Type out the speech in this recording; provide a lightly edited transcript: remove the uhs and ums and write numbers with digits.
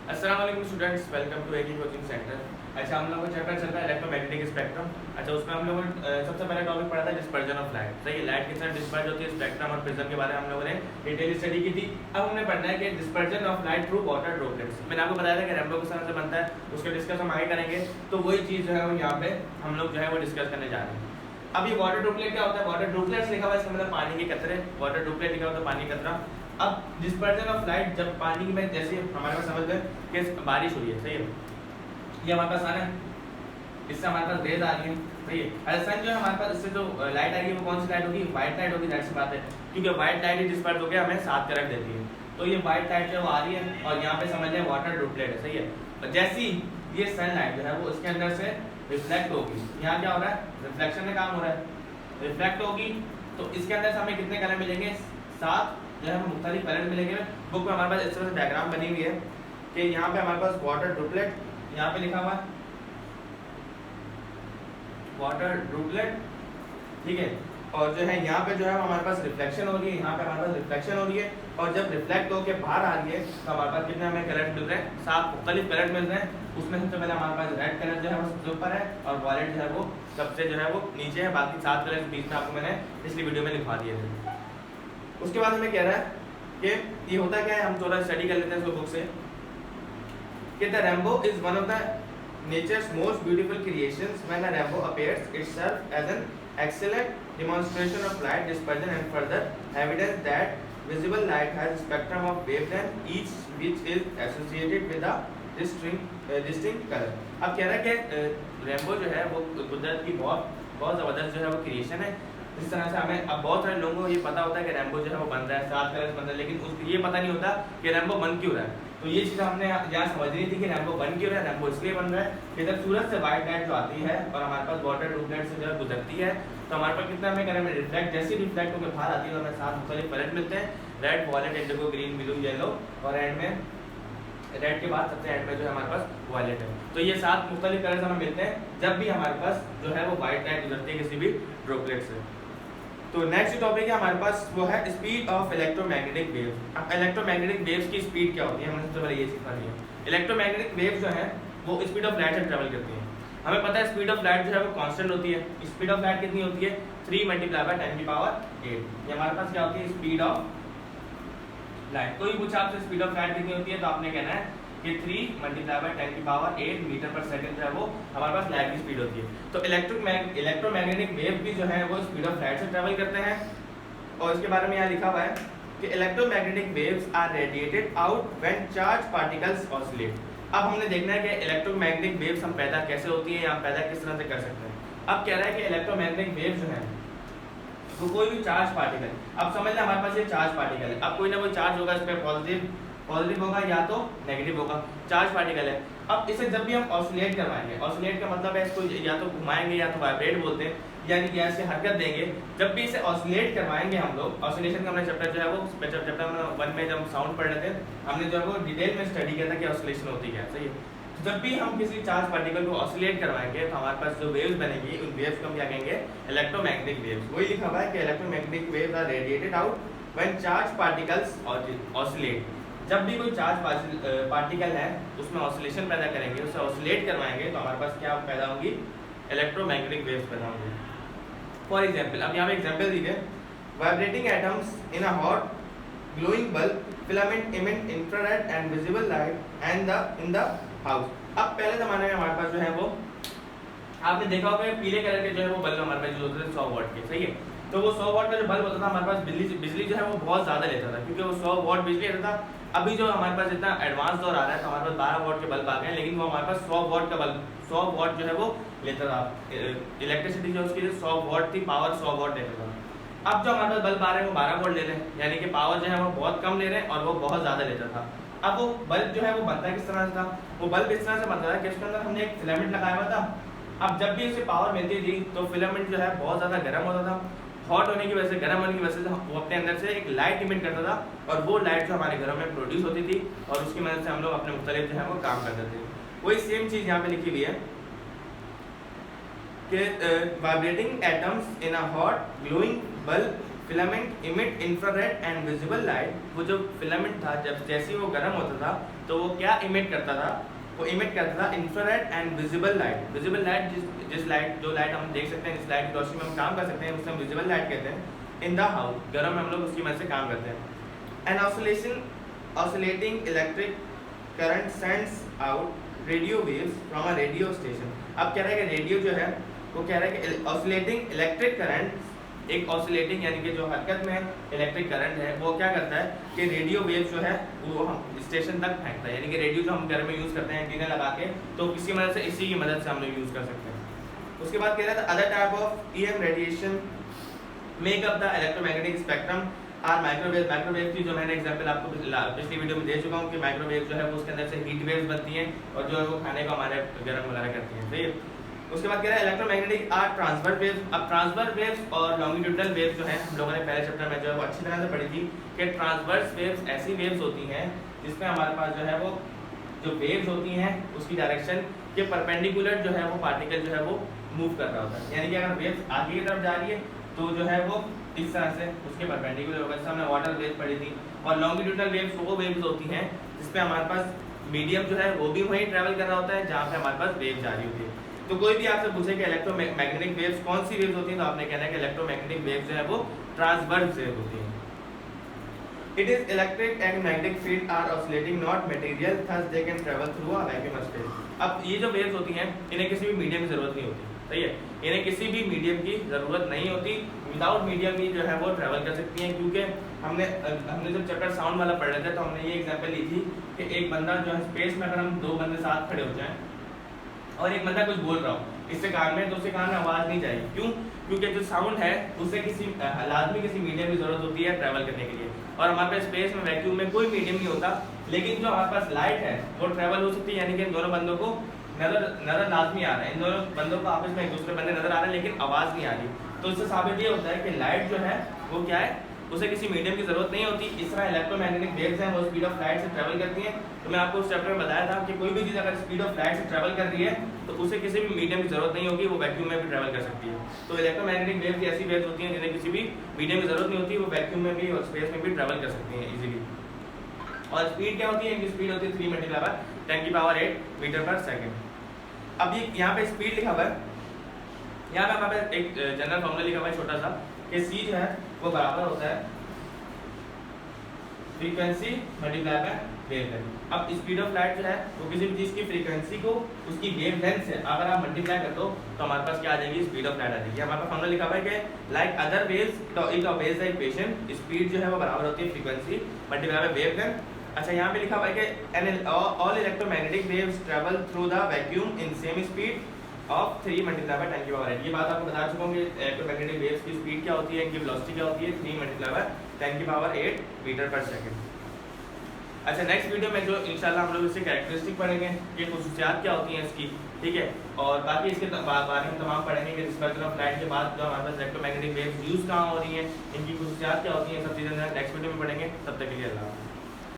अस्सलाम वालेकुम students, welcome to एकी कोचिंग सेंटर। अच्छा, हम लोग का चैप्टर चल रहा है इलेक्ट्रोमैग्नेटिक स्पेक्ट्रम। अच्छा, उसमें हम लोगों ने सबसे पहला टॉपिक पढ़ा था डिस्पर्जन ऑफ लाइट। सही है, लाइट किस तरह डिस्पर्ज होती है, स्पेक्ट्रम और प्रिज्म के बारे में हम लोगों ने डिटेल स्टडी की थी। अब हमने पढ़ना है कि dispersion of light through water droplets. मैंने आपको बताया था कि रेनबो किस तरह से बनता है, उसका डिस्कस हम आगे करेंगे। तो वही चीज़ जो है वो यहाँ पे हम लोग जो है वो डिस्कस करने जा रहे हैं। अब ये वाटर ड्रॉपलेट क्या होता है? वाटर ड्रॉपलेट्स लिखा हुआ है, इसका मतलब पानी के कतरे। वाटर ड्रॉपलेट लिखा होता है पानी कतरा। अब डिस्पर्जन ऑफ लाइट जब पानी में, जैसे हमारे पास समझ गए कि बारिश हुई है, सही है, ये हमारे पास आ रहा है, इससे हमारे पास रेज आ रही है, सही है। सन जो है हमारे पास, इससे जो लाइट आएगी वो कौन सी लाइट होगी? व्हाइट लाइट होगी, दैट्स बात है, क्योंकि व्हाइट लाइट ही डिस्पर्ज होकर हमें साथ करंट देती है। तो ये व्हाइट लाइट जो आ रही है और यहाँ पे समझ लें वाटर ड्रॉपलेट है, सही है। और जैसी ये सन लाइट जो है वो इसके अंदर से रिफ्लेक्ट होगी, यहाँ क्या हो रहा है? रिफ्लेक्शन में काम हो रहा है, रिफ्लेक्ट होगी तो इसके अंदर से हमें कितने कलर मिलेंगे? 7 जो है मुख्तलिफ कलर मिलेंगे। बुक में हमारे पास इस तरह से डायग्राम बनी हुई है कि यहाँ पे हमारे पास वाटर ड्रॉपलेट, यहाँ पे लिखा हुआ है वाटर ड्रॉपलेट, ठीक है। और जो है यहाँ पे जो है हमारे पास रिफ्लेक्शन हो रही है, यहाँ पे हमारे पास रिफ्लेक्शन हो रही है। और जब रिफ्लेक्ट होकर बाहर आ रही है तो हमारे पास कितने हमें कलर मिल रहे हैं? 7 मुख्तलिफ कलर मिल रहे हैं। उसमें सबसे पहले हमारे पास रेड कलर जो है वो सबसे ऊपर है और वॉयलेट जो है वो सबसे जो है वो नीचे है। बाकी 7 कलर बीच में आपको मैंने पिछली वीडियो में लिखवा दिए थे। उसके बाद हमें कह रहा है कि ये होता क्या है, हम थोड़ा स्टडी कर लेते हैं इसको बुक से। कि the rainbow is one of the nature's most beautiful creations. When a rainbow appears it serves as an excellent demonstration of light dispersion and further evidence that visible light has a spectrum of wavelength each which is associated with a distinct color। अब कह रहा है कि rainbow जो है वो कुदरत की बहुत ज़बरदस्त जो है वो क्रिएशन है। इस तरह से हमें, अब बहुत सारे लोगों को ये पता होता है कि रेनबो जो है वो बन रहा है, 7 कलर बन रहा है, लेकिन उसको ये पता नहीं होता कि रेनबो बन क्यों रहा है। तो ये चीज़ हमने यहाँ समझनी थी कि रेनबो बन क्यों रहा है। रेनबो इसलिए बन रहा है कि जब सूरज से व्हाइट लाइट जो आती है और हमारे पास वाटर ड्रॉपलेट से जो है गुजरती है तो हमारे पास कितना हमें कलर में रिफ्लेक्ट, जैसे रिफ्लेक्ट होकर बाहर आती है तो हमें 7 मुख्तलिफ कलर मिलते हैं, red, violet, indigo, green, blue, yellow और एंड में रेड के बाद सबसे एंड में जो है हमारे पास वॉयलेट है। तो ये 7 मुख्तलिफ कलर्स हमें मिलते हैं जब भी हमारे पास जो है वो व्हाइट लाइट गुजरती है किसी भी ड्रॉपलेट से। तो नेक्स्ट टॉपिक है हमारे पास वो है स्पीड ऑफ इलेक्ट्रोमैग्नेटिक वेव्स। अब इलेक्ट्रोमैग्नेटिक वेव्स की स्पीड क्या होती है, हमने सबसे पहले ये सीखनी है। इलेक्ट्रोमैग्नेटिक वेव्स जो है वो स्पीड ऑफ लाइट से ट्रैवल करती है। हमें पता है स्पीड ऑफ लाइट जो है वो कांस्टेंट होती है। स्पीड ऑफ लाइट कितनी होती है? 3 × 10⁸ ये हमारे पास क्या होती है? Speed of light. कोई पूछा आपसे स्पीड ऑफ लाइट कितनी होती है तो आपने कहना है कि 3 × 10⁸ मीटर पर सेकंड जो है वो हमारे पास लाइट की स्पीड होती है। तो इलेक्ट्रोमैग्नेटिक वेव भी जो है वो स्पीड ऑफ लाइट से ट्रैवल करते हैं। और इसके बारे में यहाँ लिखा हुआ है कि electromagnetic waves are radiated out when charge particles oscillate. अब हमने देखना है कि इलेक्ट्रोमैग्नेटिक वेव्स हम पैदा कैसे होती है या हम पैदा किस तरह से कर सकते हैं। अब कह रहा है कि इलेक्ट्रोमैग्नेटिक वेव्स जो है वो कोई भी चार्ज पार्टिकल, अब समझ लें हमारे पास ये चार्ज पार्टिकल है। अब कोई ना कोई चार्ज होगा, इस पर पॉजिटिव होगा या तो नेगेटिव होगा, चार्ज पार्टिकल है। अब इसे जब भी हम ऑसिलेट करवाएंगे, ऑसिलेट का मतलब है इसको या तो घुमाएंगे या तो वाइब्रेट बोलते हैं, यानी कि ऐसे हरकत देंगे। जब भी इसे ऑसिलेट करवाएंगे हम लोग, ऑसिलेशन का हमने चैप्टर जो है वो चैप्टर 1 में जब साउंड पढ़ रहे थे हमने जो है वो डिटेल में स्टडी किया था कि ऑसिलेशन होती क्या, सही है। तो जब भी हम किसी चार्ज पार्टिकल को ऑसिलेट करवाएंगे तो हमारे पास जो वेव्स बनेंगी उन वेव्स को हम क्या कहेंगे? Electromagnetic waves. वही लिखा हुआ है कि electromagnetic waves are radiated out when charge particles oscillate. जब भी कोई चार्ज पार्टिकल है उसमें ऑसिलेशन पैदा करेंगे, उसे ऑसिलेट करवाएंगे तो हमारे पास क्या पैदा होंगी? इलेक्ट्रोमैग्नेटिक वेव्स पैदा होंगी। फॉर एग्जांपल, अब यहाँ पे एग्जांपल दीजिए, vibrating atoms in a hot glowing bulb filament emit infrared and visible light and in the house। अब पहले ज़माने में हमारे पास जो है वो आपने देखा होगा पीले कलर के जो है वो बल्ब हमारे पास यूज होते थे 100 वाट के, सही है। तो वो 100 वाट का जो बल्ब होता था हमारे पास बिजली जो है वो बहुत ज़्यादा लेता था, क्योंकि वो 100 वाट बिजली लेता था। अभी जो हमारे पास इतना एडवांस दौर आ रहा है तो हमारे पास 12 वाट के बल्ब आ गए हैं, लेकिन वो हमारे पास 100 वाट का बल्ब 100 वाट जो है वो लेता था। इलेक्ट्रिसिटी जो उसकी 100 वाट थी, पावर 100 वाट लेता था। अब जो हमारे पास बल्ब आ रहे हैं वो 12 वोल्ट ले रहे हैं, यानी कि पावर जो है वो बहुत कम ले रहे हैं और वो बहुत ज़्यादा लेता था। अब वो बल्ब जो है वो बनता किस तरह से था? वो बल्ब इस तरह से बनता था कि उसके अंदर हमने एक फिलामेंट लगाया हुआ था। अब जब भी इसे पावर मिलती थी तो फिलामेंट जो है बहुत ज़्यादा गर्म होता था। हॉट होने की वजह से, गर्म होने की वजह से वो अपने अंदर से एक लाइट इमिट करता था और वो लाइट जो हमारे घरों में प्रोड्यूस होती थी और उसकी मदद से हम लोग अपने मुख्तलिफ जो है वो काम करते थे। वही सेम चीज़ यहाँ पे लिखी हुई है कि vibrating atoms in a hot glowing bulb filament emit infrared and visible light. वो जो फिलामेंट था जब जैसे ही वो गर्म होता था तो वो क्या इमिट करता था, वो इमिट करता था infrared and visible light. Visible light जिस लाइट जो लाइट हम देख सकते हैं, जिस लाइट की रोशनी में हम काम कर सकते हैं उसे हम विजिबल लाइट कहते हैं। इन द हाउस गर्म में हम लोग उसकी मदद से काम करते हैं। An oscillating electric current sends out radio waves from a radio station. अब कह रहा है कि रेडियो जो है वो कह रहा है कि ऑसिलेटिंग इलेक्ट्रिक करंट, एक ऑसिलेटिंग यानी कि जो हरकत में इलेक्ट्रिक करंट है वो क्या करता है कि रेडियो वेव जो है वो हम स्टेशन तक फेंकता है। यानी कि रेडियो जो हम घर में यूज़ करते हैं एंटीना लगा के, तो किसी मदद से इसी की मदद से हम लोग यूज़ कर सकते हैं। उसके बाद कह रहा था other type of EM radiation make up the electromagnetic spectrum are microwave. Microwave की जो मैंने एग्जांपल आपको पिछली वीडियो में दे चुका हूँ कि माइक्रोवेव जो है वो उसके अंदर से हीट वेव्स बनती हैं और जो है वो खाने को हमारे गर्म वगैरह करती हैं। सही है। उसके बाद कह रहा है इलेक्ट्रोमैग्नेटिक आर ट्रांसफर वेव्स। अब ट्रांसफर वेव्स और लॉन्गिट्यूडनल वेव्स जो है हम लोगों ने पहले चैप्टर में जो है वो अच्छी तरह से पढ़ी थी कि ट्रांसवर्स वेव्स ऐसी वेव्स होती हैं जिसमें हमारे पास जो है वो जो वेव्स होती हैं उसकी डायरेक्शन के परपेंडिकुलर जो है वो पार्टिकल जो है वो मूव कर रहा होता है। यानी कि अगर वेव्स आगे की तरफ जा रही है तो जो है वो इस तरह से उसके परपेंडिकुलर होगा, जैसे हमने वाटर वेव पढ़ी थी। और लॉन्गिट्यूडनल वेव्स वो वेव्स होती हैं जिसमें हमारे पास मीडियम जो है वो भी वहीं ट्रैवल कर रहा होता है जहाँ पे हमारे पास वेव जा रही होती है। तो कोई भी आपसे पूछे कि इलेक्ट्रोमैग्नेटिक वेव्स कौन सी वेव्स होती हैं तो आपने कहना है कि इलेक्ट्रोमैग्नेटिक वेव्स जो है वो ट्रांसवर्स वेव होती हैं। It is electric and magnetic field are oscillating not material thus they can travel through a vacuum space। अब ये जो वेव्स होती हैं इन्हें किसी भी मीडियम की जरूरत नहीं होती। सही है, इन्हें किसी भी मीडियम की ज़रूरत नहीं होती। विदाउट मीडियम ही जो है वो ट्रैवल कर सकती हैं। क्योंकि हमने जब चैप्टर साउंड वाला पढ़ रहे थे तो हमने ये एग्जांपल ली थी कि एक बंदा जो है स्पेस में अगर हम दो बंदे साथ खड़े हो जाएं और एक बंदा कुछ बोल रहा हो इससे कान में, तो उससे कान में आवाज़ नहीं जाएगी। क्यों? क्योंकि जो साउंड है उससे लाजमी किसी मीडियम की ज़रूरत होती है ट्रैवल करने के लिए। और हमारे पास स्पेस में वैक्यूम में कोई मीडियम नहीं होता, लेकिन जो हमारे पास लाइट है वो ट्रैवल हो सकती है। यानी कि इन दोनों बंदों को नजर लाजमी आ रहा है, इन दोनों बंदों को आपस में एक दूसरे बंदे नजर आ रहे हैं लेकिन आवाज़ नहीं आ रही। तो इससे साबित ये होता है कि लाइट जो है वो क्या है, उसे किसी मीडियम की जरूरत नहीं होती। इस तरह इलेक्ट्रोमैग्नेटिक वेव्स हैं वो स्पीड ऑफ लाइट से ट्रैवल करती हैं। तो मैं आपको उस चैप्टर में बताया था कि कोई भी चीज़ अगर स्पीड ऑफ लाइट से ट्रैवल कर रही है तो उसे किसी भी मीडियम की जरूरत नहीं होगी, वो वैक्यूम में भी ट्रैवल कर सकती है। तो इलेक्ट्रोमैग्नेटिक वेव्स ऐसी वेव्स होती हैं जिन्हें किसी भी मीडियम की जरूरत नहीं होती, वो वैक्यूम में भी और स्पेस में भी ट्रैवल कर सकती हैं इजीली। और स्पीड क्या होती है? इनकी स्पीड होती है 3 × 10⁸ मीटर पर सेकेंड। अब ये यहाँ पे स्पीड लिखा हुआ है, यहाँ पे हमारे पास एक जनरल फॉर्मूला लिखा हुआ है छोटा सा कि c जो है वो बराबर होता है फ्रीक्वेंसी मल्टीप्लाई बाय वेवलेंथ। अब स्पीड ऑफ लाइट जो है वो किसी भी चीज़ की फ्रीक्वेंसी को उसकी वेवलेंथ से अगर आप मल्टीप्लाई कर दो तो हमारे पास क्या आ जाएगी? स्पीड ऑफ लाइट आ जाएगी। हमारे पास फॉर्मूला लिखा हुआ है कि like other waves it obeys the equation, speed जो है वो बराबर होती है फ्रीक्वेंसी मल्टीप्लाई बाय वेवलेंथ। अच्छा, यहाँ पे लिखा हुआ है कि all electromagnetic waves travel through the vacuum in same speed of 3 × 10⁸ ये बात आपको बता चुका हूँ कि इलेक्ट्रोमैग्नेटिक वेव्स की स्पीड क्या होती है, इनकी वेलोसिटी क्या होती है, 3 × 10⁸ मीटर पर सेकंड। अच्छा, नेक्स्ट वीडियो में जो इंशाल्लाह हम लोग इससे कैरेक्टरिस्टिक पढ़ेंगे कि खुसूसियात क्या होती हैं इसकी, ठीक है। और बाकी इसके बारे में तमाम पढ़ेंगे कि रिफ्लेक्शन ऑफ लाइट के बाद जो हमारे पास इलेक्ट्रोमैग्नेटिक वेव्स यूज़ कहाँ हो रही हैं, इनकी खुसूसियात क्या होती हैं, सब चीज़ें नेक्स्ट वीडियो में पढ़ेंगे। तब तक के लिए अल्लाह।